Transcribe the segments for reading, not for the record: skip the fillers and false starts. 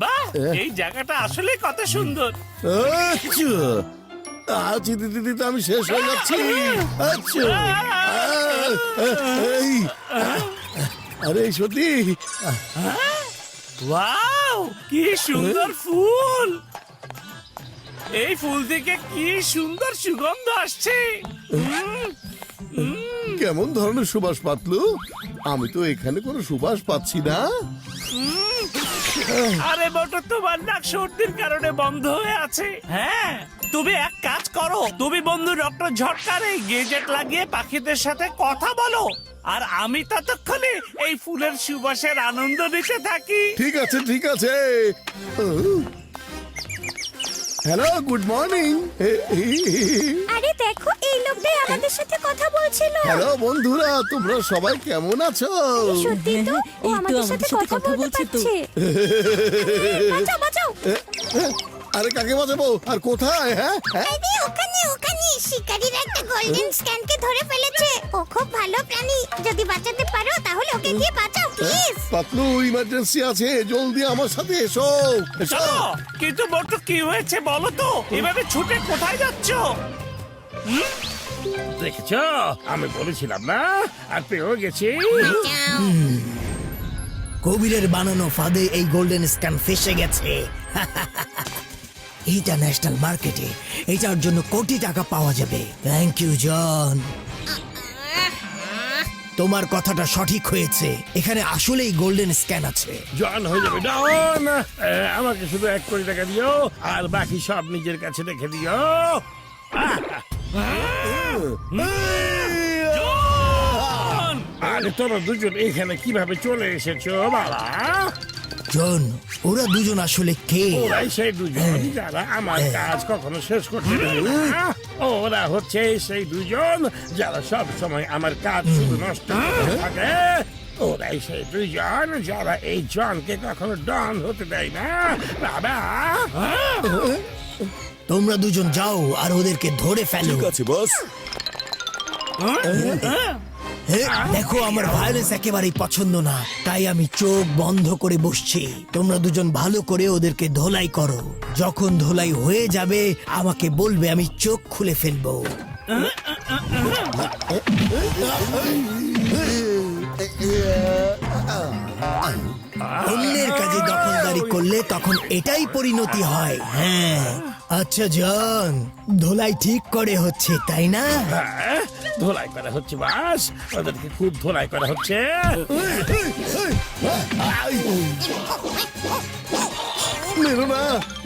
বাহ, এই জায়গাটা আসলে কত সুন্দর। আচ্ছা, আজ দিদি আমি শেষ হয়ে যাচ্ছি। আচ্ছা, এই, আরে সত্যি ওয়াও, কি সুন্দর ফুল! এই ফুল থেকে কি সুন্দর সুগন্ধ আসছে। কেমন ধরনের সুবাস পাতলু? আমি তো এখানে কোনো সুবাস পাচ্ছি না। আরে বটো, তোমার নাক সর্দির কারণে বন্ধ হয়ে আছে। হ্যাঁ, তুমি এক কাজ করো, তুমি বন্ধু ডক্টর ঝটকার এই গেজেট লাগিয়ে পাখিদের সাথে কথা বলো, আর আমি ততক্ষণে এই ফুলের সুবাসের আনন্দ নিতে থাকি। ঠিক আছে, ঠিক আছে। Hello, good morning. আরে দেখো, এই লোকটাই আমাদের সাথে কথা বলছিল। হ্যালো বন্ধুরা, তোমরা সবাই কেমন আছো? সত্যি তো, ও আমাদের সাথে কথা বলতে পারছে। বাঁচাও, বাঁচাও। আরে কাকে বাঁচাবো আর কোথায়? হ্যাঁ, আরে ওখানে ওখানে শিকারীর একটা গোল্ডেন স্ক্যানকে ধরে ফেলেছে। ও খুব ভালো প্রাণী, যদি বাঁচাতে পারো তাহলে ওকে গিয়ে বাঁচাও প্লিজ। পাতলু, ইমার্জেন্সি আছে, জলদি আমার সাথে এসো। এসো। চলো, কিন্তু বটো কি হয়েছে বলো তো? এভাবে ছুটে কোথায় যাচ্ছ? দেখেছ, আমি বলেছিলাম না, আর পেয়েও গেছি। কবিরের বানানো ফাঁদে এই গোল্ডেন স্ক্যান ফেসে গেছে। ইন্টারন্যাশনাল মার্কেটে এটার জন্য কোটি টাকা পাওয়া যাবে। থ্যাংক ইউ জন, তোমার কথাটা সঠিক হয়েছে। এখানে আসলেই গোল্ডেন স্ক্যান আছে। জন হয়ে যাবে ডন। আমাকে শুধু 1 কোটি টাকা দিও, আর বাকি সব নিজের কাছে রেখে দিও। আরে তোরা দুজন এখানে কিভাবে চলে এসেছো বাবা? জন, ওরা দুজন আসলে কে? ওরাই সেই দুজন যারা আমার কাজ কখনো শেষ করতে দেবে না। ওরা হচ্ছে সেই দুজন যারা সব সময় আমার কাজ শুধু নষ্ট করতে থাকে। ওরাই সেই দুজন যারা এই জনকে কখনো ডন হতে দেয় না বাবা। তোমরা দুজন যাও আর ওদেরকে ধরে ফেলো। ঠিক আছে বস। দেখো, আমার ভায়োলেন্স একেবারেই পছন্দ না, তাই আমি চোখ বন্ধ করে বসছি। তোমরা দুজন ভালো করে ওদেরকে ধোলাই করো। যখন ধোলাই হয়ে যাবে আমাকে বলবে, আমি চোখ খুলে ফেলবো। অন্যের কাজে দখলদারি করলে তখন এটাই পরিণতি হয়। হ্যাঁ, আচ্ছা জন, ধোলাই ঠিক করে হচ্ছে তাই না? হ্যাঁ, ধোলাই করা হচ্ছে বাস, ওদেরকে খুব ধোলাই করা হচ্ছে। মেরো না,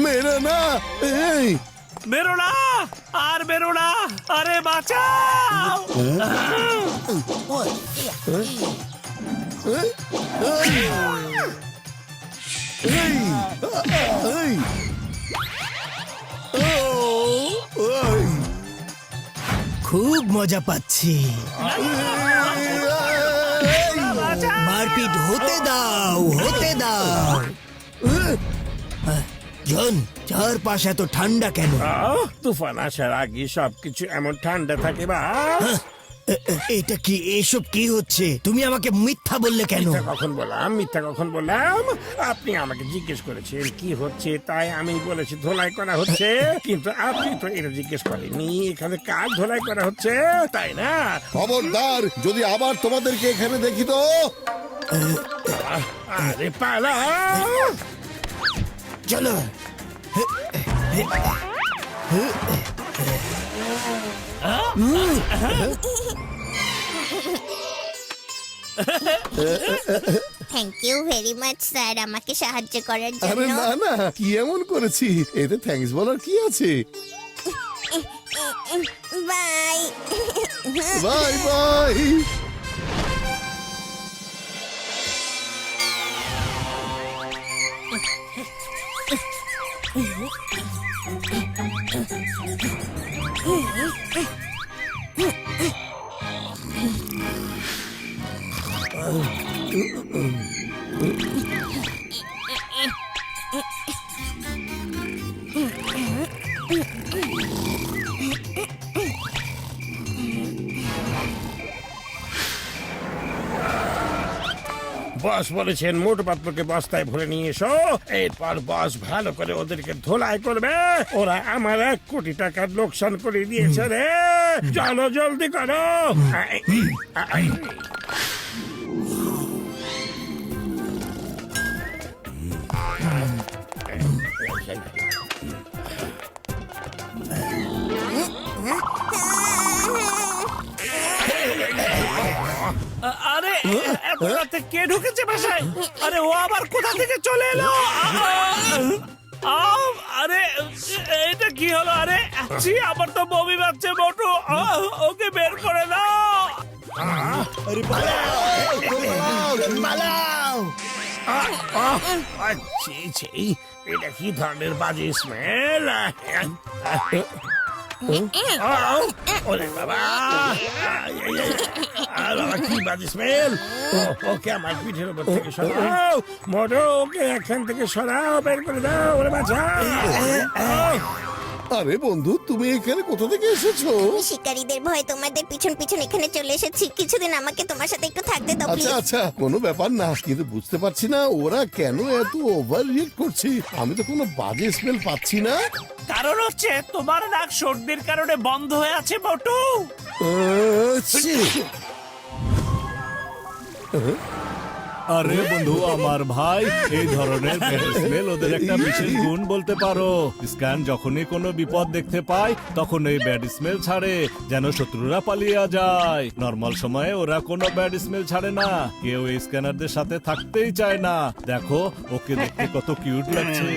মেরো না। এই, বেরো না, আর বেরো না, আরে বাঁচাও। এই, এই। ও, ওই। খুব মজা পাচ্ছি। মারপিট হতে দাও, হতে দাও। জন, চারপাশ এত ঠান্ডা কেন? তুফান আসার আগে সবকিছু এমন ঠান্ডা থাকে বা? এটা কি, এসব কি হচ্ছে? তুমি আমাকে মিথ্যা বললে কেন? মিথ্যা কখন বললাম? মিথ্যা কখন বললাম? আপনি আমাকে জিজ্ঞেস করেছেন কি হচ্ছে, তাই আমি বলেছি ধোলাই করা হচ্ছে। কিন্তু আপনি তো এটা জিজ্ঞেস করেননি এখানে কাজ ধোলাই করা হচ্ছে, তাই না? খবরদার, যদি আবার তোমাদেরকে এখানে দেখি তো। আরে পালা। চলো। Thank you very much sir, আমাকে সাহায্য করার আরে জন্য। না না, কি এমন করেছি? এতে থ্যাঙ্কস বলার কি আছে? বাই। Bye bye. বস বলেছেন মোটু পাতলুকে বস্তায় ভরে নিয়ে এসো, এরপর বস ভালো করে ওদেরকে ধোলাই করবে। ওরা আমার 1 কোটি টাকার লোকসান করে দিয়েছে রে। চলো জলদি করো। আরে এত রাতে কে ঢুকেছে বাসায়? আরে ও আবার কোথা থেকে চলে এলো? আরে এটা কি হলো? আরে ছি, আবার তো বমি পাচ্ছে মোটু। ওকে বের করে দাও। এটা কি ধরনের বাজে স্মেল! ওরে বাবা, বাবা কি বাজে স্মেল! ওকে আমার পিঠের উপর থেকে সরাও মোটু, ওকে এখান থেকে সরাও, বের করে দাও। ওরে বাঁচাও। আরে বন্ধু, তুমি এখানে কোথা থেকে এসেছো? শিকারীদের ভয়ে তোমাদের পিছন পিছন এখানে চলে এসেছি। কিছুদিন আমাকে তোমার সাথে একটু থাকতে দাও আচ্ছা প্লিজ। আচ্ছা, কোনো ব্যাপার না, কিন্তু বুঝতে পারছি না ওরা কেন এত ওভার রিয়েক্ট করছে। আমি তো কোনো বাজে স্মেল পাচ্ছি না। কারণ হচ্ছে তোমার নাক সর্দির কারণে বন্ধ হয়ে আছে মোটু। ছি। আরে বন্ধু আমার ভাই, এই ধরনের ব্যাড স্মেল ওদের একটা বিশেষ গুণ বলতে পারো। স্ক্যান যখনই কোনো বিপদ দেখতে পায় তখন এই ব্যাড স্মেল ছাড়ে, যেন শত্রুরা পালিয়ে যায়। নর্মাল সময়ে ওরা কোনো ব্যাড স্মেল ছাড়ে না। কেউ এই স্ক্যানারদের সাথে থাকতেই চায় না। দেখো ওকে দেখতে কত কিউট লাগছে।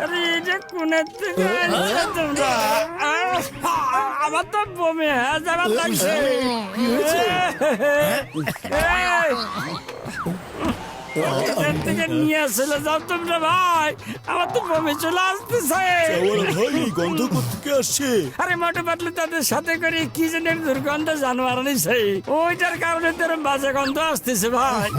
আরে এটা কোনের থেকে আনছো তোমরা? আমার তো বমি হয়ে যাওয়ার লাগছে। এখান থেকে নিয়ে চলে যাও তোমরা ভাই, আমার তো বমি চলে আসতেছে। গন্ধ কোথেকে আসছে? আরে মোটু পাতলু তাদের সাথে করে কি যেন দুর্গন্ধ জানোয়ার আনিছে, ওইটার কারণে তোর বাজে গন্ধ আসতেছে ভাই।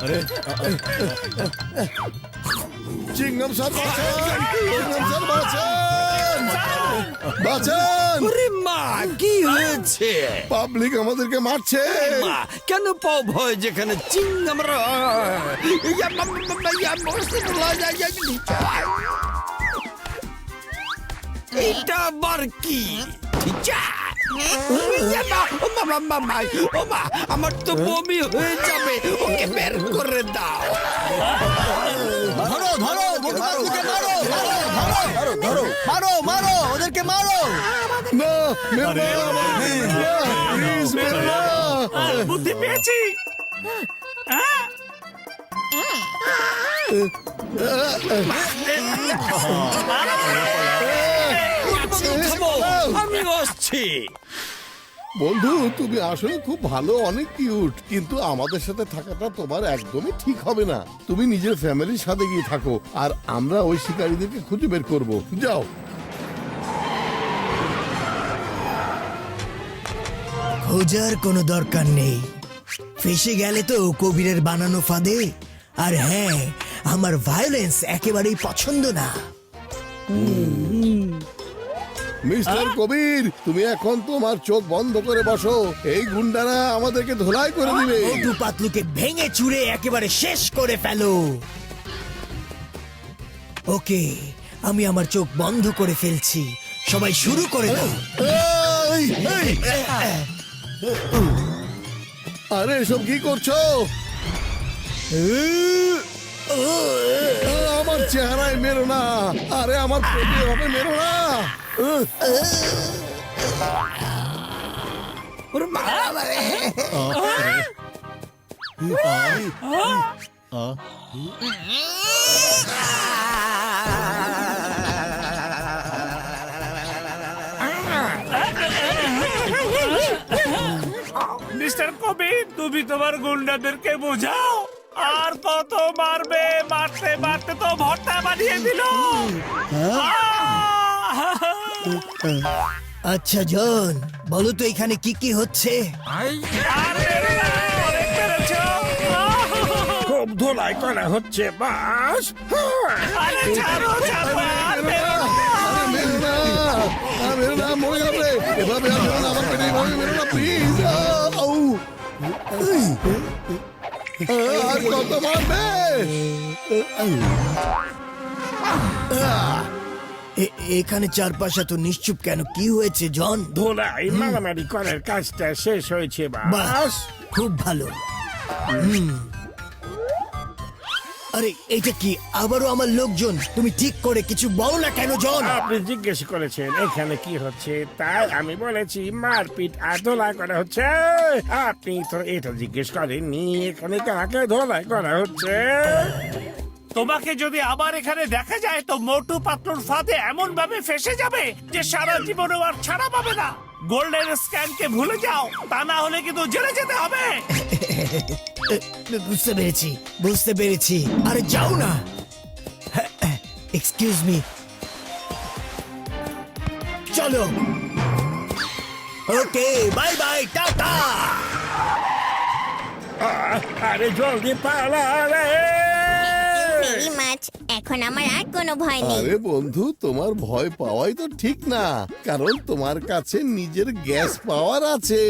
আরে চিংগাম স্যার বাঁচান! চিংগাম স্যার বাঁচান! বাঁচান! ওরে মা, কি হয়েছে? পাবলিক আমাদেরকে মারছে। মা, কেন পাও ভয় যেখানে চিংগাম? এটা আবার কি? আমার তো বমি হয়ে যাবে, ওকে বের করে দাও। ধরো ধরো, মারো মারো, ওদেরকে মারো। না, মেরো না, না, প্লিজ মেরো না। বুদ্ধি পেয়েছি। আমি আসছি। বন্ধু, তুমি আসলে খুব ভালো, অনেক কিউট, কিন্তু আমাদের সাথে থাকাটা তোমার একদমই ঠিক হবে না। তুমি নিজের ফ্যামিলির সাথে গিয়ে থাকো, আর আমরা ওই শিকারীদেরকে খুঁজে বের করব। যাও। খোঁজার কোনো দরকার নেই, ফেসে গেলে তো কবিরের বানানো ফাঁদে। আর হ্যাঁ, আমার ভায়োলেন্স একেবারেই পছন্দ না। মিস্টার কবির, তুমি এখন তোমার চোখ বন্ধ করে বসো। এই গুন্ডারা আমাদেরকে ধোলাই করে দিবে। মোটু পাতলুকে ভেঙে চুরে একেবারে শেষ করে ফেলো। ওকে, আমি আমার চোখ বন্ধ করে ফেলছি। সবাই শুরু করে দাও। এই, এই। আরে এসব কি করছো? আমার চেহারায় মেরো না। আরে আমার পেটে হবে, মেরো না। মিস্টার কবির, তুমি তোমার গুন্ডাদেরকে বোঝাও। আর কত মারবে? মারতে মারতে তো ভর্তা বানিয়ে দিল। আচ্ছা জন, বলো তো এখানে কি কি হচ্ছে? আর মেরো না, অনেক মেরেছো। খুব ধোলা ধোলাই করা হচ্ছে বাস। আরে ছাড়ো ছাড়ো আর মেরো না। আরে মেরো না, মেরো না, মরে যাবে। এভাবে আর মেরো না, আমার পেটে এভাবে মেরো না, প্লিজ। আর কত মারবে? এখানে চারপাশে তো নিশ্চুপ কেন, কি হয়েছে জন? ধোলাই মারামারি করার কাজটা শেষ হয়েছে বাহ, বাস। খুব ভালো। আরে এটা কি আবারও আমার লোকজন? তুমি ঠিক করে কিছু বলো না কেন জন? আপনি জিজ্ঞেস করেছেন এখানে কি হচ্ছে, তাই আমি বলেছি মারপিট আর ধোলাই করা হচ্ছে। আপনি তো এটা জিজ্ঞেস করেননি এখানে কাকে ধোলাই করা হচ্ছে। তোমাকে যদি আবার এখানে দেখা যায় তো মোটু পাতলুর ফাঁদে এমন ভাবে ফেসে যাবে যে সারা জীবনে আর ছাড়া পাবে না। গোল্ডেন স্ক্যানকে ভুলে যাও, তা না হলে কিন্তু জেলে যেতে হবে। বুঝতে পেরেছি, বুঝতে পেরেছি। আরে যাও না। এক্সকিউজ মি, চলো। ওকে, বাই বাই, টাটা। আরে জলদি পালা রে। Very much. এখন আমার আর কোনো ভয় নেই। আরে বন্ধু, তোমার ভয় পাওয়াই তো ঠিক না, কারণ তোমার কাছে নিজের গ্যাস পাওয়ার আছে।